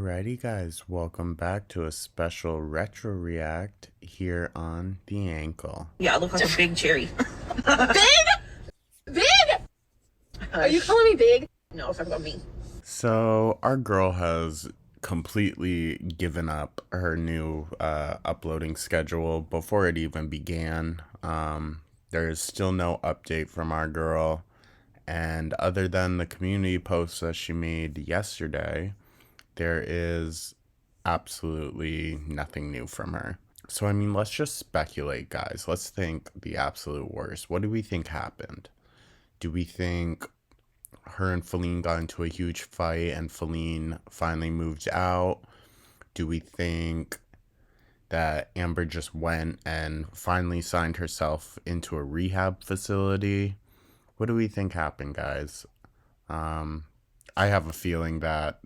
Alrighty, guys, welcome back to a special retro react here on The Ankle. Yeah, I look like a big cherry. Big? Big? Are you calling me big? No, I'm talking about me. So, our girl has completely given up her new uploading schedule before it even began. There is still no update from our girl, and other than the community post that she made yesterday, there is absolutely nothing new from her. So, I mean, let's just speculate, guys. Let's think the absolute worst. What do we think happened? Do we think her and Feline got into a huge fight and Feline finally moved out? Do we think that Amber just went and finally signed herself into a rehab facility? What do we think happened, guys? I have a feeling that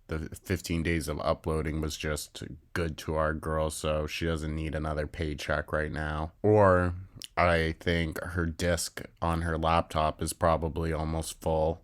the 15 days of uploading was just good to our girl, so she doesn't need another paycheck right now. Or I think her disk on her laptop is probably almost full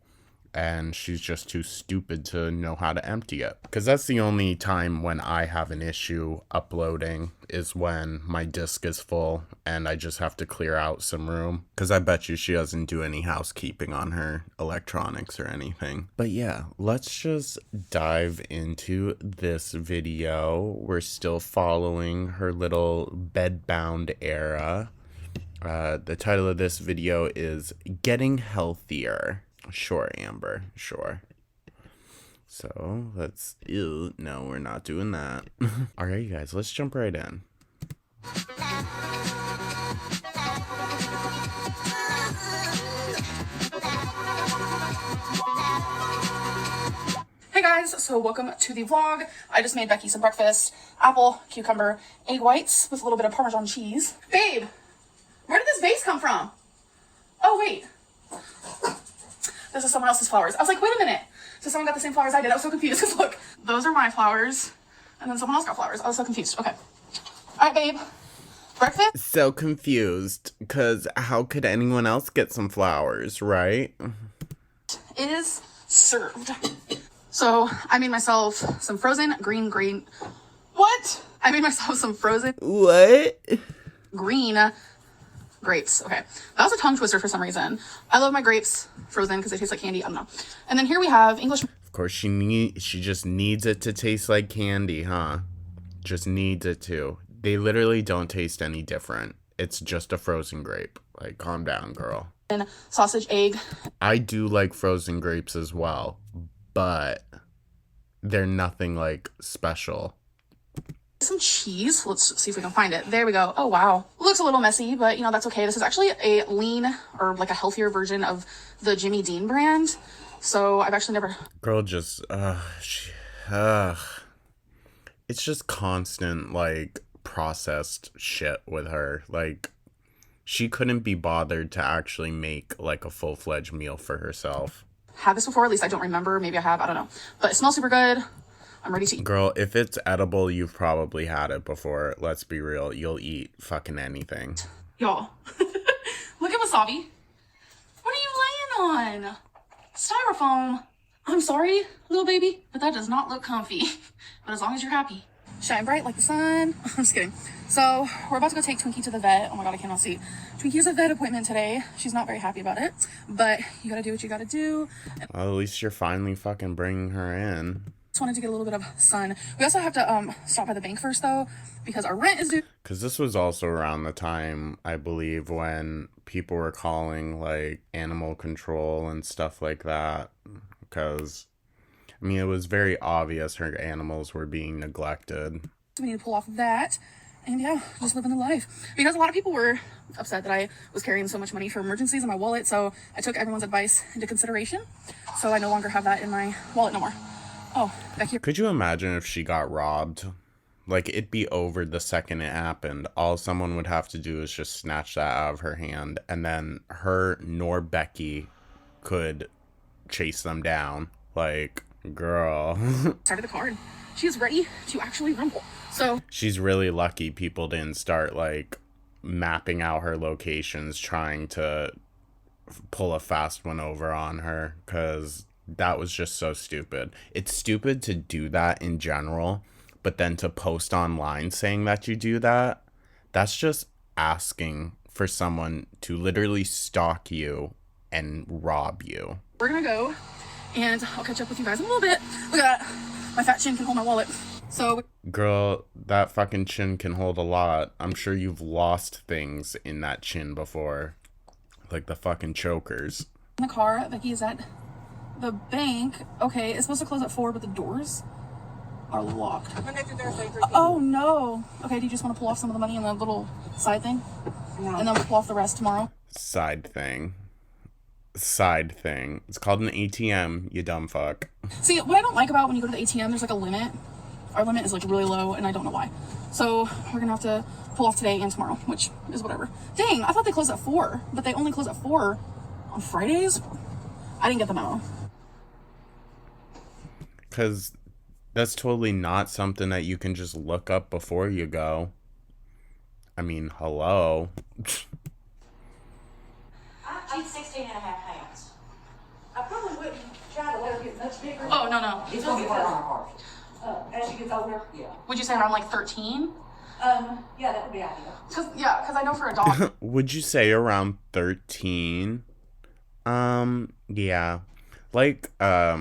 and she's just too stupid to know how to empty it. Because that's the only time when I have an issue uploading, is when my disk is full and I just have to clear out some room. Because I bet you she doesn't do any housekeeping on her electronics or anything. But yeah, let's just dive into this video. We're still following her little bedbound era. The title of this video is Getting Healthier. Sure, Amber, sure. So let's, ew, no, we're not doing that. All right, you guys, let's jump right in. Hey guys, so welcome to the vlog. I just made Becky some breakfast. Apple, cucumber, egg whites with a little bit of Parmesan cheese. Babe, where did this vase come from? Oh wait, this is someone else's flowers. I was like, wait a minute. So someone got the same flowers I did. I was so confused because look, those are my flowers and then someone else got flowers. I was so confused. Okay. All right, babe. Breakfast? So confused, because how could anyone else get some flowers, right? Is served. So I made myself some frozen green. What? I made myself some frozen What? green grapes. Okay. That was a tongue twister for some reason. I love my grapes frozen because they taste like candy. I don't know. And then here we have English. Of course, she just needs it to taste like candy, huh? Just needs it to. They literally don't taste any different. It's just a frozen grape. Like, calm down, girl. And sausage, egg. I do like frozen grapes as well, but they're nothing like special. Some cheese. Let's see if we can find it. There we go. Oh, wow. Looks a little messy, but you know, that's okay. This is actually a lean or like a healthier version of the Jimmy Dean brand. So I've actually never. Girl just, it's just constant, like, processed shit with her. Like, she couldn't be bothered to actually make, like, a full-fledged meal for herself. Had this before, at least I don't remember. Maybe I have, I don't know. But it smells super good. I'm ready to eat. Girl, if it's edible, you've probably had it before. Let's be real. You'll eat fucking anything. Y'all. Look at wasabi. What are you laying on? Styrofoam. I'm sorry, little baby, but that does not look comfy. But as long as you're happy. Shine bright like the sun. I'm just kidding. So we're about to go take Twinkie to the vet. Oh my god, I cannot see. Twinkie has a vet appointment today. She's not very happy about it, but you gotta do what you gotta do. Well, at least you're finally fucking bringing her in. Just wanted to get a little bit of sun. We also have to stop by the bank first though, because our rent is due. Because this was also around the time, I believe, when people were calling, like, animal control and stuff like that. Because, I mean, it was very obvious her animals were being neglected. So we need to pull off of that. And yeah, just living the life. Because a lot of people were upset that I was carrying so much money for emergencies in my wallet. So I took everyone's advice into consideration. So I no longer have that in my wallet no more. Oh, back here. Could you imagine if she got robbed? Like, it'd be over the second it happened. All someone would have to do is just snatch that out of her hand. And then her nor Becky could chase them down. Like, girl. Started the card. She is ready to actually rumble. So She's really lucky people didn't start, like, mapping out her locations, trying to pull a fast one over on her. Because That was just so stupid. It's stupid to do that in general, but then to post online saying that you do that, that's just asking for someone to literally stalk you and rob you. We're gonna go, and I'll catch up with you guys in a little bit. Look at that. My fat chin can hold my wallet. So, Girl, that fucking chin can hold a lot. I'm sure you've lost things in that chin before. Like the fucking chokers. in the car, Becky is at the bank. Okay, it's supposed to close at 4, but the doors are locked. Monday through Thursday, Oh no. Okay, do you just want to pull off some of the money in the little side thing? No. And then we'll pull off the rest tomorrow? Side thing. It's called an ATM, you dumb fuck. See, what I don't like about when you go to the ATM, there's like a limit. Our limit is like really low, and I don't know why. So we're gonna have to pull off today and tomorrow, which is whatever. Dang, I thought they closed at 4, but they only close at 4 on Fridays. I didn't get the memo. Because that's totally not something that you can just look up before you go. I mean, hello. She's 16 and a half pounds. I probably wouldn't try to let her get much bigger. Oh, no. It's gonna be harder on her heart. As she gets older, yeah. Would you say around like 13? Yeah, that would be ideal. Cause I know for a dog. Would you say around 13? Yeah. Like, I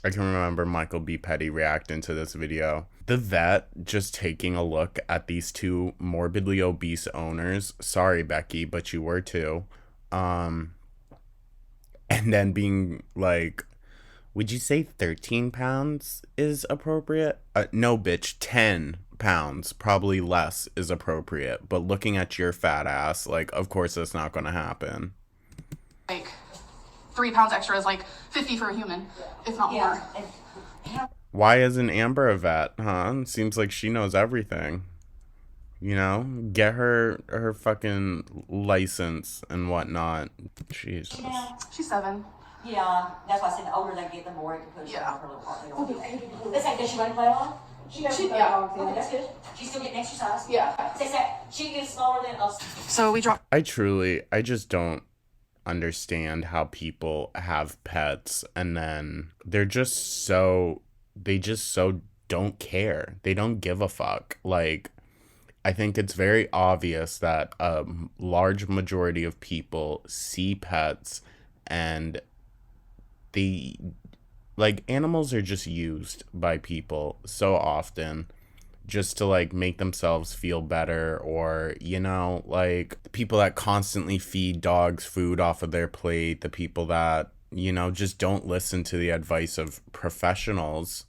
can remember Michael B. Petty reacting to this video. The vet just taking a look at these two morbidly obese owners. Sorry, Becky, but you were too. And then being like, would you say 13 pounds is appropriate? No, bitch, 10 pounds, probably less, is appropriate. But looking at your fat ass, like, of course that's not going to happen. Like 3 pounds extra is like 50 for a human, if not more. Why isn't Amber a vet, huh? Seems like she knows everything. You know? Get her fucking license and whatnot. Jesus. Yeah, She's 7. yeah, that's why I said the older they get, the more it can push Yeah. her little heart. Let's say, does she want to play along? Yeah. Okay, that's good. She's still getting exercise. Yeah. Say, she is smaller than us. So we dropped. I just don't understand how people have pets and then they just so don't care. They don't give a fuck. Like, I think it's very obvious that a large majority of people see pets and they, like, animals are just used by people so often just to, like, make themselves feel better, or, you know, like, the people that constantly feed dogs food off of their plate, the people that, you know, just don't listen to the advice of professionals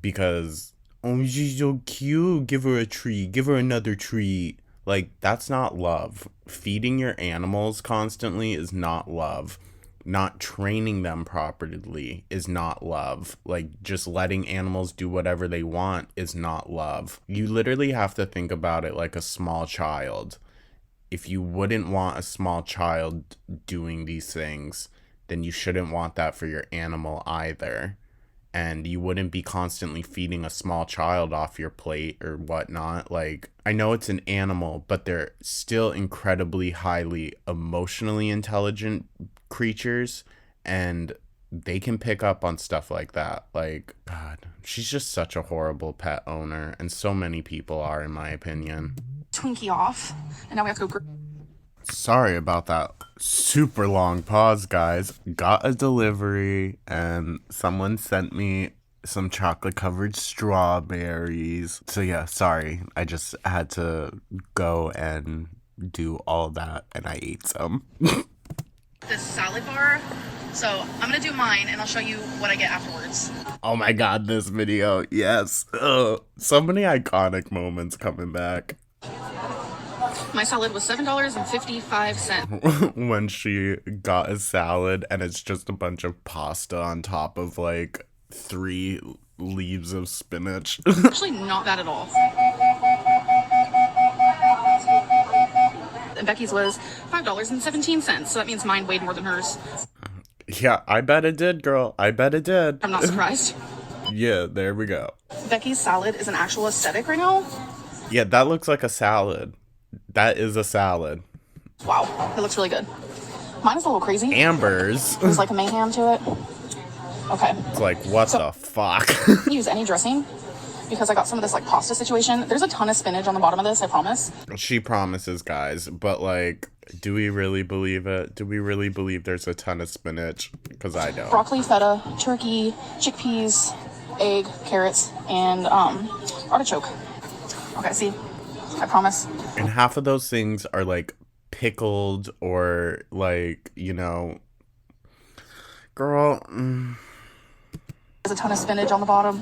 because, oh, she's so cute, give her a treat, give her another treat. Like, that's not love. Feeding your animals constantly is not love. Not training them properly is not love. Like, just letting animals do whatever they want is not love. You literally have to think about it like a small child. If you wouldn't want a small child doing these things, then you shouldn't want that for your animal either. And you wouldn't be constantly feeding a small child off your plate or whatnot. Like, I know it's an animal, but they're still incredibly highly emotionally intelligent creatures, and they can pick up on stuff like that. Like, God, she's just such a horrible pet owner, and so many people are, in my opinion. Twinkie off, and now we have to go. Sorry about that super long pause, guys. Got a delivery and someone sent me some chocolate covered strawberries. So yeah, sorry. I just had to go and do all that and I ate some. This salad bar. So I'm gonna do mine, and I'll show you what I get afterwards. Oh my god, this video. Yes. Ugh. So many iconic moments coming back. My salad was $7.55. When she got a salad and it's just a bunch of pasta on top of like 3 leaves of spinach. Actually, not bad at all. And Becky's was $5.17, so that means mine weighed more than hers. Yeah, I bet it did, girl. I bet it did. I'm not surprised. Yeah, there we go. Becky's salad is an actual aesthetic right now. Yeah, that looks like a salad. That is a salad. Wow, it looks really good. Mine is a little crazy. Amber's. There's like a mayhem to it. Okay. It's like, what So the fuck? use any dressing because I got some of this like pasta situation. There's a ton of spinach on the bottom of this, I promise. She promises, guys, but like, do we really believe it? Do we really believe there's a ton of spinach? Because I don't. Broccoli, feta, turkey, chickpeas, egg, carrots, and artichoke. Okay, see, I promise. And half of those things are like pickled or like, you know, girl. There's a ton of spinach on the bottom,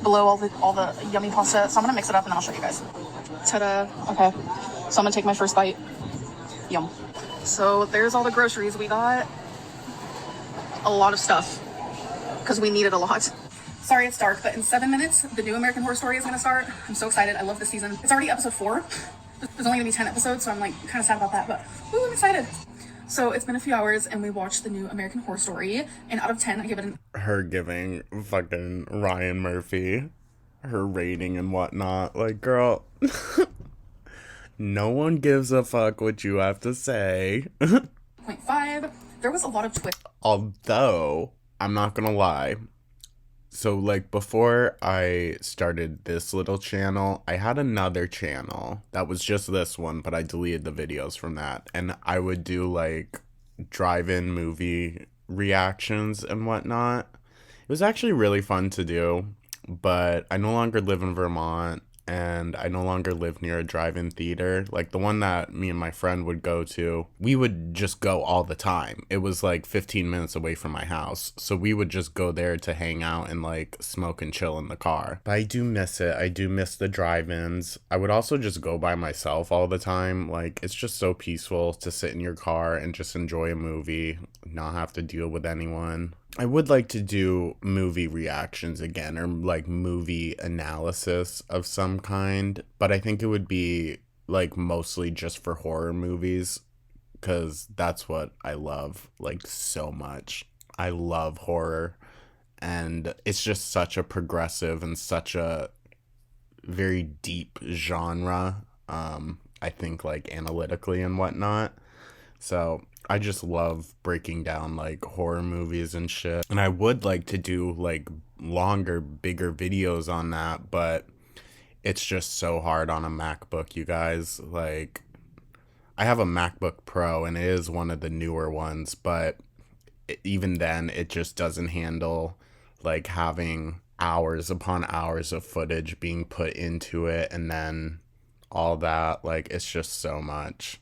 below all the yummy pasta. So I'm gonna mix it up and then I'll show you guys. Ta-da! Okay, so I'm gonna take my first bite. Yum. So there's all the groceries. We got a lot of stuff because we needed a lot. Sorry it's dark, but in 7 minutes, the new American Horror Story is gonna start. I'm so excited. I love this season. It's already episode 4. There's only gonna be 10 episodes, so I'm like kind of sad about that, but ooh, I'm excited. So it's been a few hours and we watched the new American Horror Story, and out of 10, I give it an... Her giving fucking Ryan Murphy her rating and whatnot. Like, girl, no one gives a fuck what you have to say. 0.5. There was a lot of twists. Although, I'm not gonna lie. So, like, before I started this little channel, I had another channel that was just this one, but I deleted the videos from that. And I would do, like, drive-in movie reactions and whatnot. It was actually really fun to do, but I no longer live in Vermont, and I no longer live near a drive-in theater. Like, the one that me and my friend would go to, we would just go all the time. It was like 15 minutes away from my house, so we would just go there to hang out and like smoke and chill in the car. But I do miss it. I do miss the drive-ins. I would also just go by myself all the time. Like, it's just so peaceful to sit in your car and just enjoy a movie, not have to deal with anyone. I would like to do movie reactions again, or like movie analysis of some kind, but I think it would be like mostly just for horror movies, because that's what I love like so much. I love horror, and it's just such a progressive and such a very deep genre. I think like analytically and whatnot. So I just love breaking down like horror movies and shit. And I would like to do like longer, bigger videos on that, but it's just so hard on a MacBook, you guys. Like, I have a MacBook Pro and it is one of the newer ones, but even then it just doesn't handle like having hours upon hours of footage being put into it and then all that. Like, it's just so much.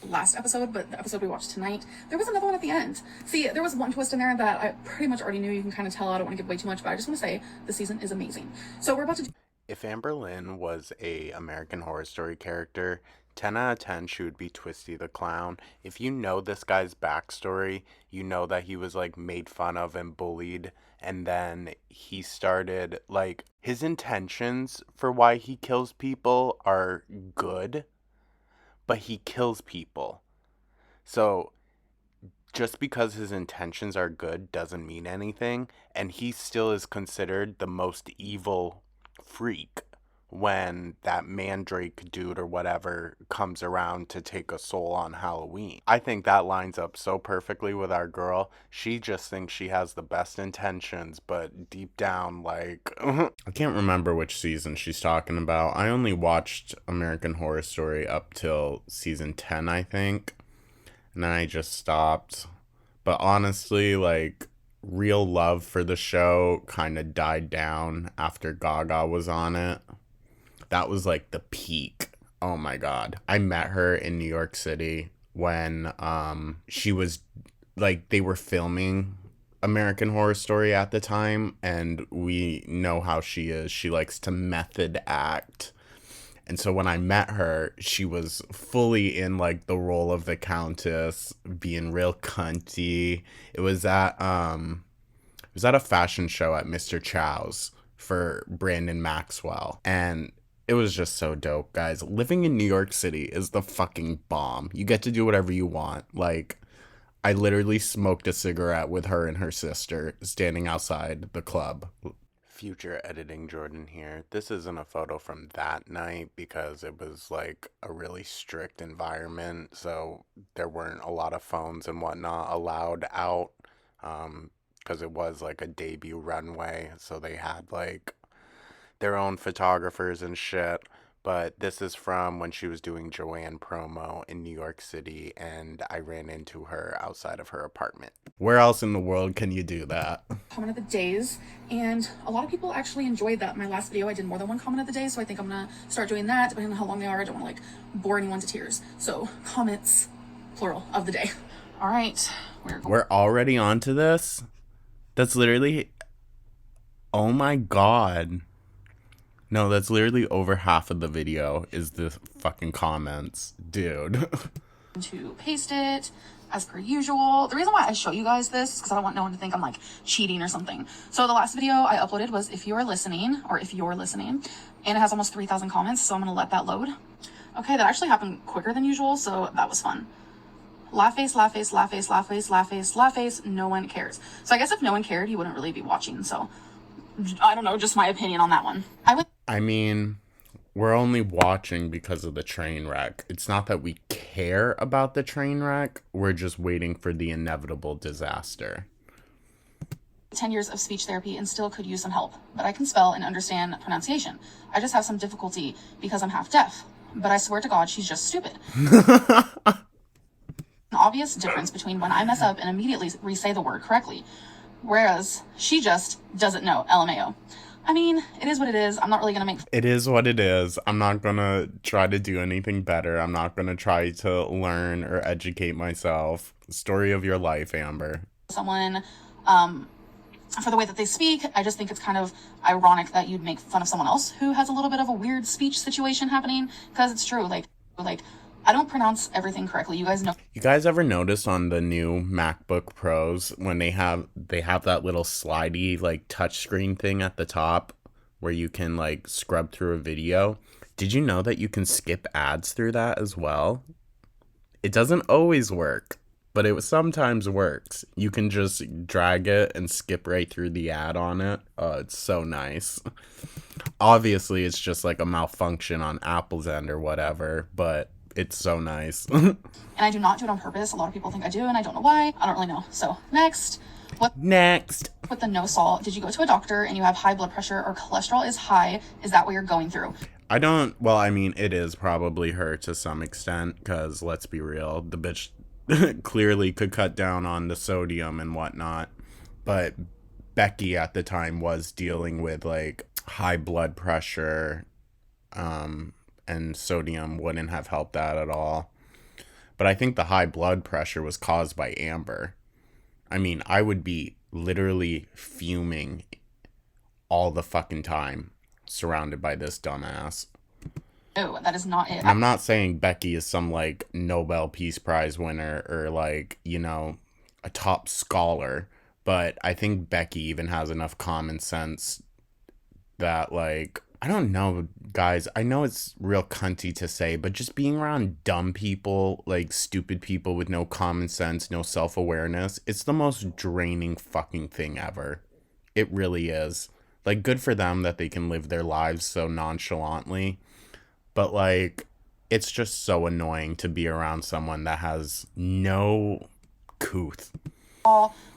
Last episode, but the episode we watched tonight, there was another one at the end. See, there was one twist in there that I pretty much already knew. You can kind of tell. I don't want to give away too much, but I just want to say the season is amazing. So we're about to do... If Amber Lynn was a American Horror Story character, 10 out of 10 she would be Twisty the Clown. If you know this guy's backstory, you know that he was like made fun of and bullied, and then he started like, his intentions for why he kills people are good, but he kills people. So just because his intentions are good doesn't mean anything, and he still is considered the most evil freak when that mandrake dude or whatever comes around to take a soul on Halloween. I think that lines up so perfectly with our girl. She just thinks she has the best intentions, but deep down, like... I can't remember which season she's talking about. I only watched American Horror Story up till season 10, I think. And then I just stopped. But honestly, like, real love for the show kind of died down after Gaga was on it. That was like the peak. Oh my God. I met her in New York City when she was like, they were filming American Horror Story at the time, and we know how she is. She likes to method act. And so when I met her, she was fully in like the role of the Countess, being real cunty. It was at a fashion show at Mr. Chow's for Brandon Maxwell, and it was just so dope, guys. Living in New York City is the fucking bomb. You get to do whatever you want. Like, I literally smoked a cigarette with her and her sister standing outside the club. Future editing Jordan here. This isn't a photo from that night because it was like a really strict environment, so there weren't a lot of phones and whatnot allowed out. because it was like a debut runway, so they had like their own photographers and shit. But this is from when she was doing Joanne promo in New York City, and I ran into her outside of her apartment. Where else in the world can you do that? Comment of the days, and a lot of people actually enjoyed that. My last video, I did more than one comment of the day, so I think I'm gonna start doing that depending on how long they are. I don't want to like bore anyone to tears. So comments, plural, of the day. All right, We're already on to this? That's literally... Oh my god. No, that's literally over half of the video is the fucking comments. Dude. to paste it as per usual. The reason why I show you guys this is because I don't want no one to think I'm like cheating or something. So the last video I uploaded was if you're listening, and it has almost 3,000 comments, so I'm gonna let that load. Okay, that actually happened quicker than usual, so that was fun. Laugh face, laugh face, laugh face, laugh face, laugh face, laugh face, no one cares. So I guess if no one cared, you wouldn't really be watching, so I don't know, just my opinion on that one. I mean, we're only watching because of the train wreck. It's not that we care about the train wreck. We're just waiting for the inevitable disaster. 10 years of speech therapy and still could use some help, but I can spell and understand pronunciation. I just have some difficulty because I'm half deaf, but I swear to God, she's just stupid. An obvious difference between when I mess up and immediately re-say the word correctly, whereas she just doesn't know, LMAO. I mean, it is what it is. I'm not really going to make... It is what it is. I'm not going to try to do anything better. I'm not going to try to learn or educate myself. Story of your life, Amber. Someone, for the way that they speak. I just think it's kind of ironic that you'd make fun of someone else who has a little bit of a weird speech situation happening, because it's true. Like, I don't pronounce everything correctly. You guys know. You guys ever notice on the new MacBook Pros when they have that little slidey like touchscreen thing at the top where you can like scrub through a video? Did you know that you can skip ads through that as well? It doesn't always work, but it sometimes works. You can just drag it and skip right through the ad on it. Oh, it's so nice. Obviously, it's just like a malfunction on Apple's end or whatever, but it's so nice. And I do not do it on purpose. A lot of people think I do, and I don't know why. I don't really know. So next. Next. With the no salt, did you go to a doctor and you have high blood pressure or cholesterol is high? Is that what you're going through? Well, I mean, it is probably her to some extent, because let's be real, the bitch clearly could cut down on the sodium and whatnot. But Becky at the time was dealing with like high blood pressure, and sodium wouldn't have helped that at all. But I think the high blood pressure was caused by Amber. I mean, I would be literally fuming all the fucking time surrounded by this dumbass. No, that is not it. I'm not saying Becky is some like Nobel Peace Prize winner or like, you know, a top scholar, but I think Becky even has enough common sense that like, I don't know, guys, I know it's real cunty to say, but just being around dumb people, like stupid people with no common sense, no self-awareness, it's the most draining fucking thing ever. It really is. Like, good for them that they can live their lives so nonchalantly, but like, it's just so annoying to be around someone that has no couth.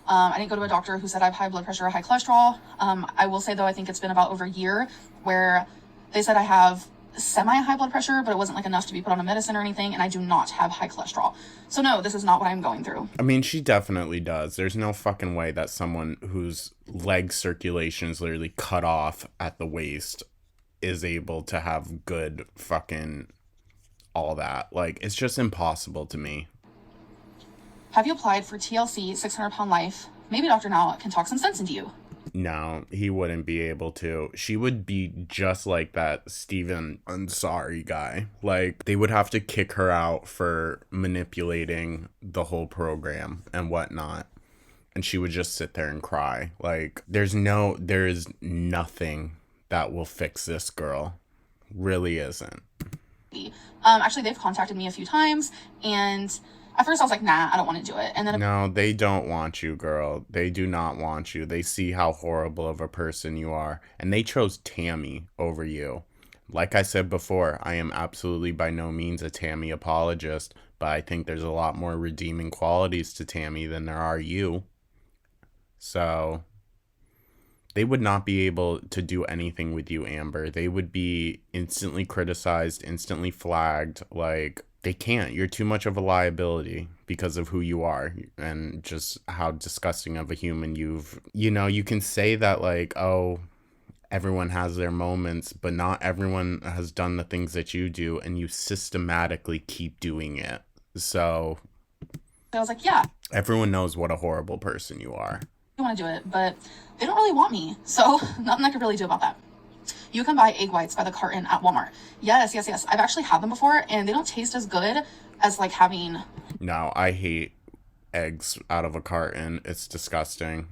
I didn't go to a doctor who said I have high blood pressure or high cholesterol. I will say, though, I think it's been about over a year where they said I have semi-high blood pressure, but it wasn't like enough to be put on a medicine or anything, and I do not have high cholesterol. So no, this is not what I'm going through. I mean, she definitely does. There's no fucking way that someone whose leg circulation is literally cut off at the waist is able to have good fucking all that. Like, it's just impossible to me. Have you applied for TLC 600-pound life? Maybe Dr. Now can talk some sense into you. No, he wouldn't be able to. She would be just like that Steven Ansari guy. Like, they would have to kick her out for manipulating the whole program and whatnot. And she would just sit there and cry. Like, there is nothing that will fix this girl. Really isn't. Actually, they've contacted me a few times, and at first I was like, nah, I don't want to do it. And then no, they don't want you, girl. They do not want you. They see how horrible of a person you are. And they chose Tammy over you. Like I said before, I am absolutely by no means a Tammy apologist, but I think there's a lot more redeeming qualities to Tammy than there are you. So they would not be able to do anything with you, Amber. They would be instantly criticized, instantly flagged. Like, they can't. You're too much of a liability because of who you are and just how disgusting of a human you can say that, like, oh, everyone has their moments, but not everyone has done the things that you do, and you systematically keep doing it. So I was like, yeah, everyone knows what a horrible person you are. I want to do it, but they don't really want me. So nothing I could really do about that. You can buy egg whites by the carton at Walmart. Yes. I've actually had them before, and they don't taste as good as like having... No, I hate eggs out of a carton. It's disgusting.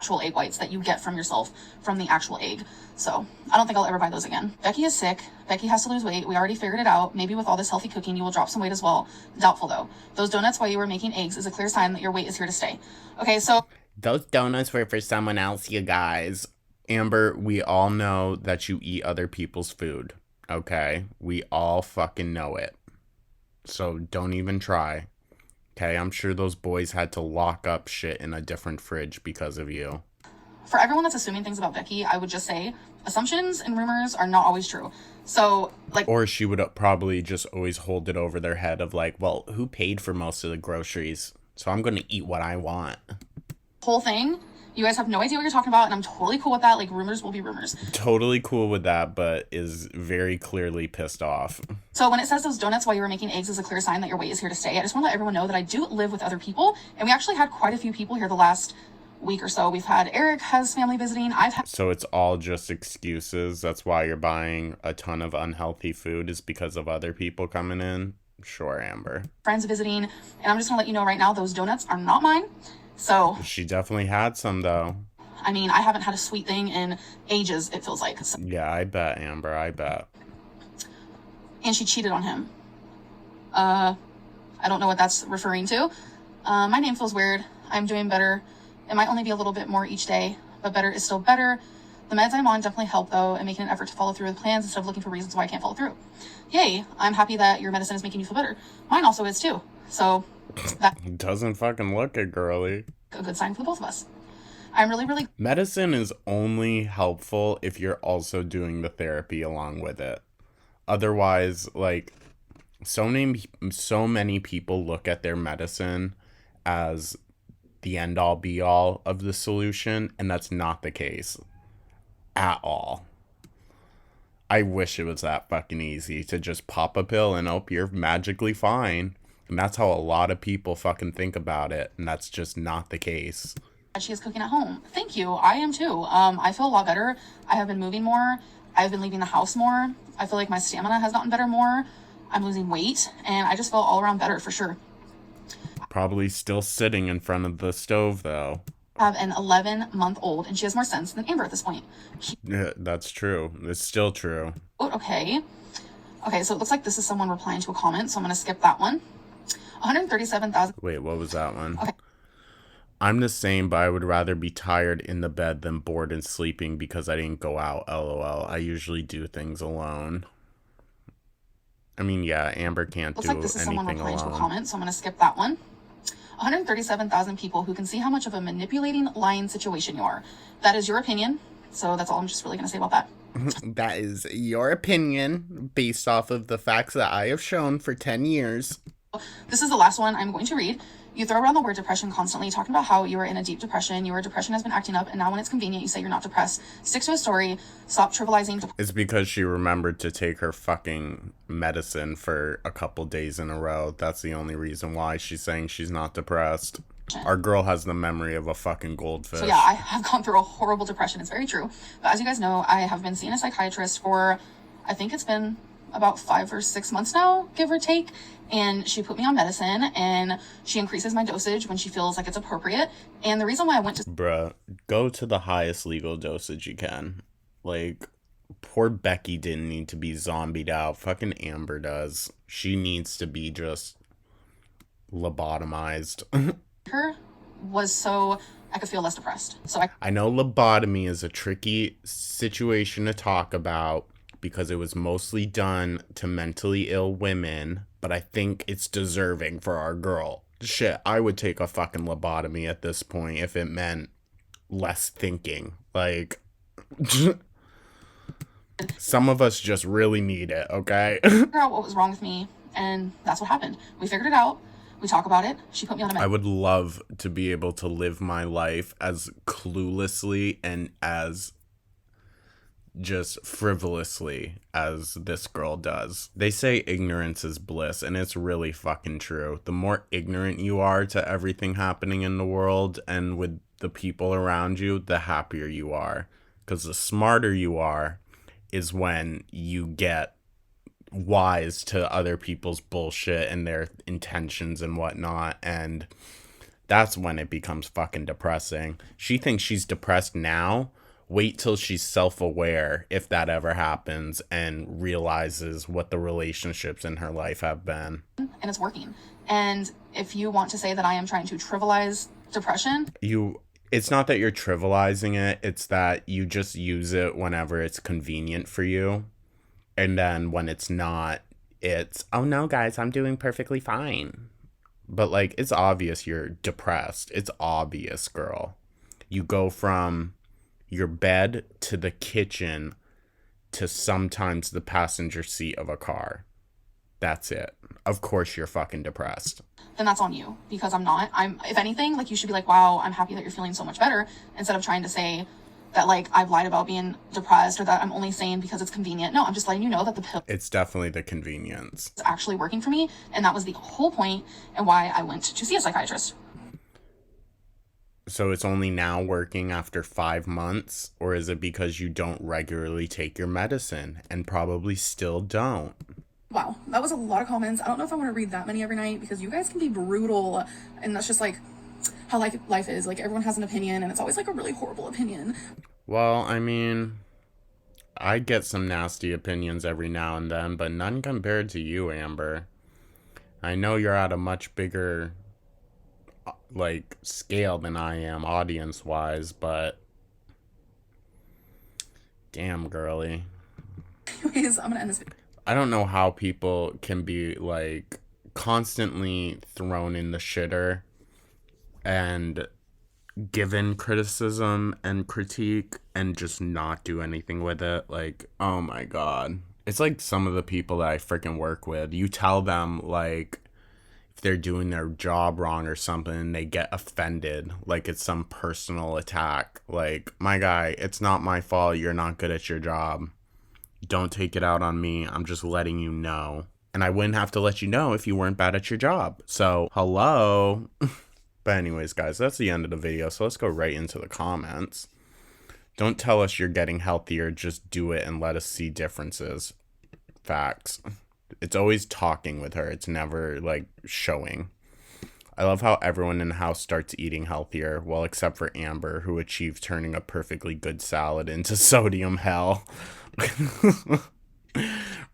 Actual egg whites that you get from yourself from the actual egg. So I don't think I'll ever buy those again. Becky is sick. Becky has to lose weight. We already figured it out. Maybe with all this healthy cooking, you will drop some weight as well. Doubtful though. Those donuts while you were making eggs is a clear sign that your weight is here to stay. Okay, so... Those donuts were for someone else, you guys. Amber, we all know that you eat other people's food. Okay? We all fucking know it. So don't even try. Okay, I'm sure those boys had to lock up shit in a different fridge because of you. For everyone that's assuming things about Becky, I would just say assumptions and rumors are not always true. So, like... Or she would probably just always hold it over their head of like, well, who paid for most of the groceries? So I'm going to eat what I want. Whole thing, you guys have no idea what you're talking about, and I'm totally cool with that. Like, rumors will be rumors. Totally cool with that, but is very clearly pissed off. So when it says those donuts while you were making eggs is a clear sign that your weight is here to stay, I just want to let everyone know that I do live with other people, and we actually had quite a few people here the last week or so. We've had Eric has family visiting. So it's all just excuses. That's why you're buying a ton of unhealthy food, is because of other people coming in. Sure, Amber. Friends visiting, and I'm just gonna let you know right now, those donuts are not mine. So she definitely had some though. I mean, I haven't had a sweet thing in ages, it feels like. So, yeah, I bet, Amber, I bet. And she cheated on him. I don't know what that's referring to. My name feels weird. I'm doing better. It might only be a little bit more each day, but better is still better. The meds I'm on definitely help though, and making an effort to follow through with plans instead of looking for reasons why I can't follow through. Yay, I'm happy that your medicine is making you feel better. Mine also is too. So that doesn't fucking look it, girly. A good sign for the both of us. I'm really... Medicine is only helpful if you're also doing the therapy along with it. Otherwise, like, so many people look at their medicine as the end-all be-all of the solution, and that's not the case at all. I wish it was that fucking easy to just pop a pill and oh, you're magically fine. And that's how a lot of people fucking think about it, and that's just not the case. She is cooking at home. Thank you. I am too. I feel a lot better. I have been moving more. I've been leaving the house more. I feel like my stamina has gotten better more. I'm losing weight, and I just feel all around better for sure. Probably still sitting in front of the stove, though. I have an 11-month-old, and she has more sense than Amber at this point. Yeah, that's true. It's still true. Okay, so it looks like this is someone replying to a comment, so I'm going to skip that one. 137,000. Wait, what was that one? Okay. I'm the same, but I would rather be tired in the bed than bored and sleeping because I didn't go out, lol. I usually do things alone. I mean, yeah, Amber can't do anything alone. Looks like this is someone replying to a comment, so I'm going to skip that one. 137,000 people who can see how much of a manipulating, lying situation you are. That is your opinion, so that's all I'm just really going to say about that. That is your opinion based off of the facts that I have shown for 10 years. This is the last one I'm going to read. You throw around the word depression constantly, talking about how you are in a deep depression. Your depression has been acting up, and now when it's convenient, you say you're not depressed. Stick to a story. Stop trivializing. It's because she remembered to take her fucking medicine for a couple days in a row. That's the only reason why she's saying she's not depressed. Our girl has the memory of a fucking goldfish. So yeah, I have gone through a horrible depression. It's very true. But as you guys know, I have been seeing a psychiatrist for, I think it's been about 5 or 6 months now, give or take. And she put me on medicine, and she increases my dosage when she feels like it's appropriate. And the reason why I went to... Bruh, go to the highest legal dosage you can. Like, poor Becky didn't need to be zombied out. Fucking Amber does. She needs to be just lobotomized. Her was so I could feel less depressed. So I know lobotomy is a tricky situation to talk about because it was mostly done to mentally ill women, but I think it's deserving for our girl. Shit, I would take a fucking lobotomy at this point if it meant less thinking. Like, some of us just really need it, okay? Figure out what was wrong with me, and that's what happened. We figured it out. We talk about it. She put me on a I would love to be able to live my life as cluelessly and as just frivolously as this girl does. They say ignorance is bliss, and it's really fucking true. The more ignorant you are to everything happening in the world and with the people around you, the happier you are. Because the smarter you are is when you get wise to other people's bullshit and their intentions and whatnot, and that's when it becomes fucking depressing. She thinks she's depressed now. Wait till she's self-aware, if that ever happens, and realizes what the relationships in her life have been. And it's working. And if you want to say that I am trying to trivialize depression, it's not that you're trivializing it, it's that you just use it whenever it's convenient for you. And then when it's not, it's, oh no, guys, I'm doing perfectly fine. But, like, it's obvious you're depressed. It's obvious, girl. You go from your bed to the kitchen to sometimes the passenger seat of a car. That's it. Of course you're fucking depressed. then that's on you, because I'm not. If anything, like, you should be like, wow, I'm happy that you're feeling so much better, instead of trying to say that, like, I've lied about being depressed or that I'm only saying because it's convenient. No, I'm just letting you know that the pill It's definitely the convenience. is actually working for me, and that was the whole point and why I went to see a psychiatrist. So it's only now working after 5 months? Or is it because you don't regularly take your medicine and probably still don't? Wow, that was a lot of comments. I don't know if I want to read that many every night, because you guys can be brutal, and that's just like how life is. Like, everyone has an opinion, and it's always like a really horrible opinion. Well, I mean, I get some nasty opinions every now and then, but none compared to you, Amber. I know you're at a much bigger, like, scale than I am, audience-wise, but damn, girly. Anyways, I'm gonna end this video. I don't know how people can be, like, constantly thrown in the shitter and given criticism and critique and just not do anything with it. Like, oh my god. It's like some of the people that I freaking work with. You tell them, like, if they're doing their job wrong or something, and they get offended. Like, it's some personal attack. Like, my guy, it's not my fault you're not good at your job. Don't take it out on me. I'm just letting you know. And I wouldn't have to let you know if you weren't bad at your job. So, hello. But anyways, guys, that's the end of the video. So let's go right into the comments. Don't tell us you're getting healthier. Just do it and let us see differences. Facts. It's always talking with her. It's never, like, showing. I love how everyone in the house starts eating healthier. Well, except for Amber, who achieved turning a perfectly good salad into sodium hell.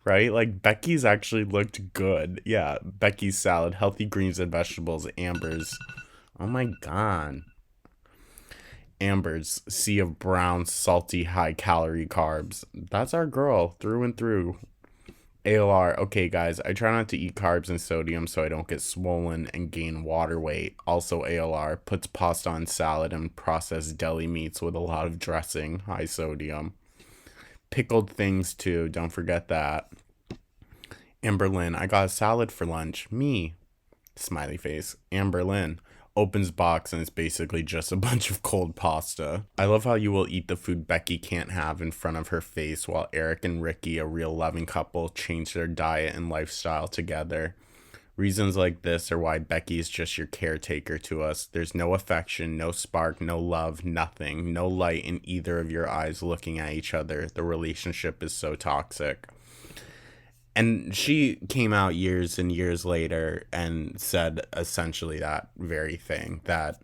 Right? Like, Becky's actually looked good. Yeah, Becky's salad, healthy greens and vegetables. Amber's, oh my god. Amber's sea of brown, salty, high-calorie carbs. That's our girl, through and through. ALR, okay guys, I try not to eat carbs and sodium so I don't get swollen and gain water weight. Also ALR, puts pasta on salad and processed deli meats with a lot of dressing, high sodium. Pickled things too, don't forget that. Amberlyn, I got a salad for lunch. Me. Smiley face. Amberlyn opens box and it's basically just a bunch of cold pasta. I love how you will eat the food Becky can't have in front of her face, while Eric and Ricky, a real loving couple, change their diet and lifestyle together. Reasons like this are why Becky is just your caretaker to us. There's no affection, no spark, no love, nothing. No light in either of your eyes looking at each other. The relationship is so toxic. And she came out years and years later and said essentially that very thing, that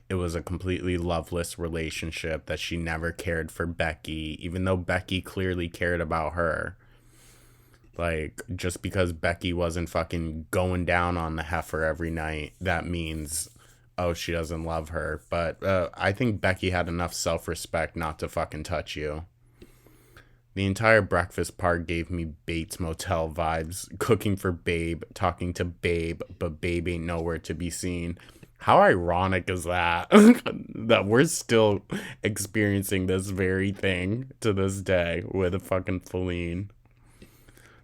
it was a completely loveless relationship, that she never cared for Becky, even though Becky clearly cared about her. Like, just because Becky wasn't fucking going down on the heifer every night, that means, oh, she doesn't love her. But I think Becky had enough self-respect not to fucking touch you. The entire breakfast part gave me Bates Motel vibes. Cooking for Babe, talking to Babe, but Babe ain't nowhere to be seen. How ironic is that? That we're still experiencing this very thing to this day with a fucking Feline.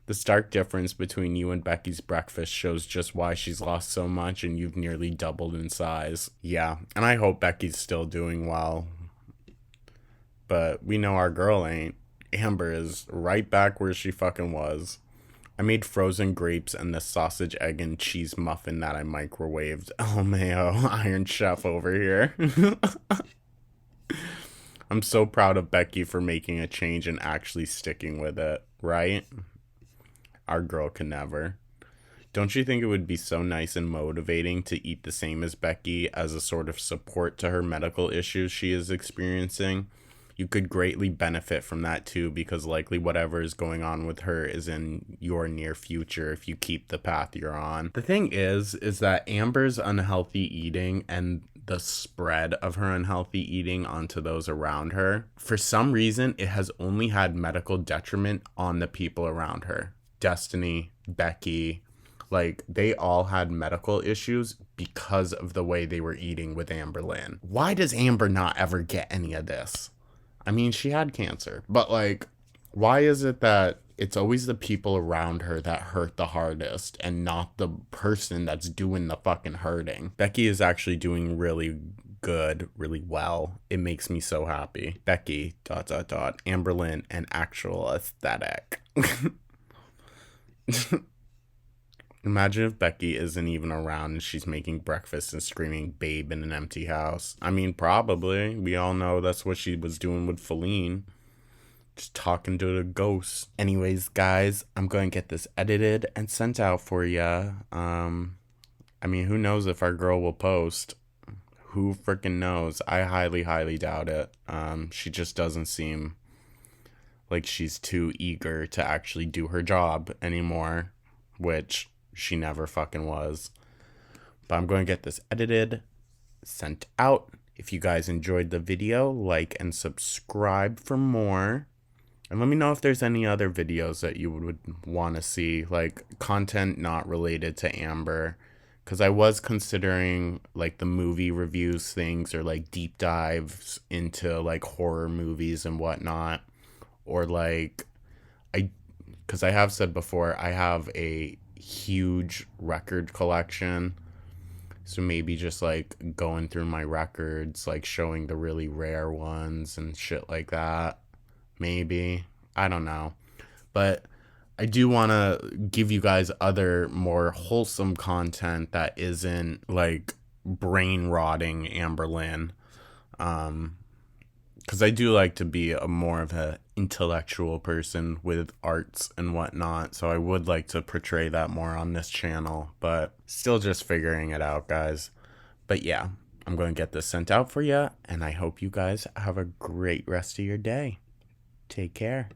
The stark difference between you and Becky's breakfast shows just why she's lost so much and you've nearly doubled in size. Yeah, and I hope Becky's still doing well. But we know our girl ain't. Amber is right back where she fucking was. I made frozen grapes and the sausage, egg, and cheese muffin that I microwaved. Oh, mayo, Iron Chef over here. I'm so proud of Becky for making a change and actually sticking with it, right? Our girl can never. Don't you think it would be so nice and motivating to eat the same as Becky as a sort of support to her medical issues she is experiencing? You could greatly benefit from that too, because likely whatever is going on with her is in your near future if you keep the path you're on. The thing is that Amber's unhealthy eating and the spread of her unhealthy eating onto those around her, for some reason, it has only had medical detriment on the people around her. Destiny, Becky, like, they all had medical issues because of the way they were eating with Amberlynn. Why does Amber not ever get any of this? I mean, she had cancer, but like, why is it that it's always the people around her that hurt the hardest and not the person that's doing the fucking hurting? Becky is actually doing really good, really well. It makes me so happy. Becky, ... Amberlynn, an actual aesthetic. Imagine if Becky isn't even around and she's making breakfast and screaming babe in an empty house. I mean, probably. We all know that's what she was doing with Feline. Just talking to the ghosts. Anyways, guys, I'm going to get this edited and sent out for ya. I mean, who knows if our girl will post? Who freaking knows? I highly, highly doubt it. She just doesn't seem like she's too eager to actually do her job anymore, which she never fucking was. But I'm going to get this edited, sent out. If you guys enjoyed the video, like and subscribe for more. And let me know if there's any other videos that you would want to see, like content not related to Amber. Because I was considering like the movie reviews things, or like deep dives into like horror movies and whatnot. Or like, because I have said before, I have a huge record collection. So maybe just like going through my records, like showing the really rare ones and shit like that. Maybe. I don't know. But I do want to give you guys other more wholesome content that isn't like brain rotting Amberlynn. Because I do like to be a more of an intellectual person with arts and whatnot. So I would like to portray that more on this channel. But still just figuring it out, guys. But yeah, I'm going to get this sent out for you. And I hope you guys have a great rest of your day. Take care.